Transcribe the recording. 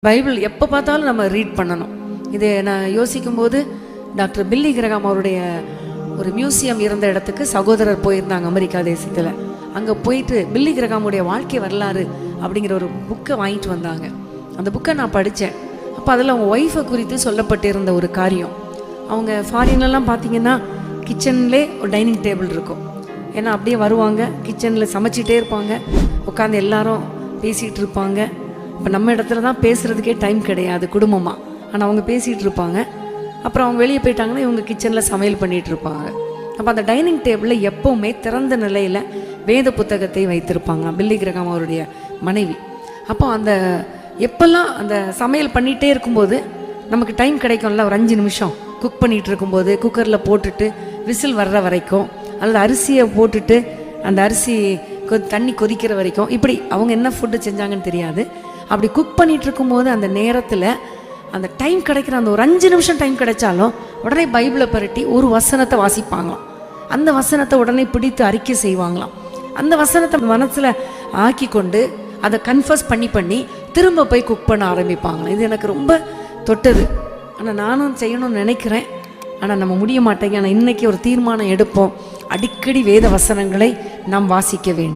Bible எப்போ பார்த்தாலும் நம்ம ரீட் பண்ணணும். இதை நான் யோசிக்கும்போது டாக்டர் பில்லி கிரகாம் அவருடைய ஒரு மியூசியம் இருந்த இடத்துக்கு சகோதரர் போயிருந்தாங்க அமெரிக்கா தேசத்தில். அங்கே போயிட்டு பில்லி கிரகாமுடைய வாழ்க்கை வரலாறு அப்படிங்கிற ஒரு புக்கை வாங்கிட்டு வந்தாங்க. அந்த புக்கை நான் படித்தேன். அப்போ அதில் அவங்க ஒய்ஃபை குறித்து சொல்லப்பட்டிருந்த ஒரு காரியம். அவங்க ஃபாரின்லலாம் பார்த்தீங்கன்னா கிச்சன்லே ஒரு டைனிங் டேபிள் இருக்கும். ஏன்னா அப்படியே வருவாங்க, கிச்சனில் சமைச்சிட்டே இருப்பாங்க, உட்காந்து எல்லாரும் பேசிகிட்டு இருப்பாங்க. இப்போ நம்ம இடத்துல தான் பேசுகிறதுக்கே டைம் கிடையாது குடும்பமாக, ஆனால் அவங்க பேசிகிட்டு இருப்பாங்க. அப்புறம் அவங்க வெளியே போயிட்டாங்கன்னா இவங்க கிச்சனில் சமையல் பண்ணிகிட்டு இருப்பாங்க. அப்போ அந்த டைனிங் டேபிளில் எப்போவுமே திறந்த நிலையில் வேத புத்தகத்தை வைத்திருப்பாங்க பில்லி கிரகாம் அவருடைய மனைவி. அப்போ அந்த எப்பெல்லாம் அந்த சமையல் பண்ணிகிட்டே இருக்கும்போது நமக்கு டைம் கிடைக்கும்ல, ஒரு 5 நிமிஷம் குக் பண்ணிகிட்டு இருக்கும்போது குக்கரில் போட்டுட்டு விசில் வர்ற வரைக்கும், அல்லது அரிசியை போட்டுட்டு அந்த அரிசி தண்ணி கொதிக்கிற வரைக்கும், இப்படி அவங்க என்ன ஃபுட்டு செஞ்சாங்கன்னு தெரியாது. அப்படி குக் பண்ணிகிட்டு இருக்கும்போது அந்த நேரத்தில் அந்த டைம் கிடைக்கிற அந்த ஒரு 5 நிமிஷம் டைம் கிடைச்சாலும் உடனே பைபிளை பரட்டி ஒரு வசனத்தை வாசிப்பாங்களாம். அந்த வசனத்தை உடனே பிடித்து அறிக்கை செய்வாங்களாம். அந்த வசனத்தை மனசில் ஆக்கி கொண்டு அதை கன்ஃபர்ஸ் பண்ணி திரும்ப போய் குக் பண்ண ஆரம்பிப்பாங்களாம். இது எனக்கு ரொம்ப தொட்டது. ஆனால் நானும் செய்யணும்னு நினைக்கிறேன், ஆனால் நம்ம முடிய மாட்டேங்க. ஆனால் இன்றைக்கி ஒரு தீர்மானம் எடுப்போம், அடிக்கடி வேத வசனங்களை நாம் வாசிக்க வேண்டும்.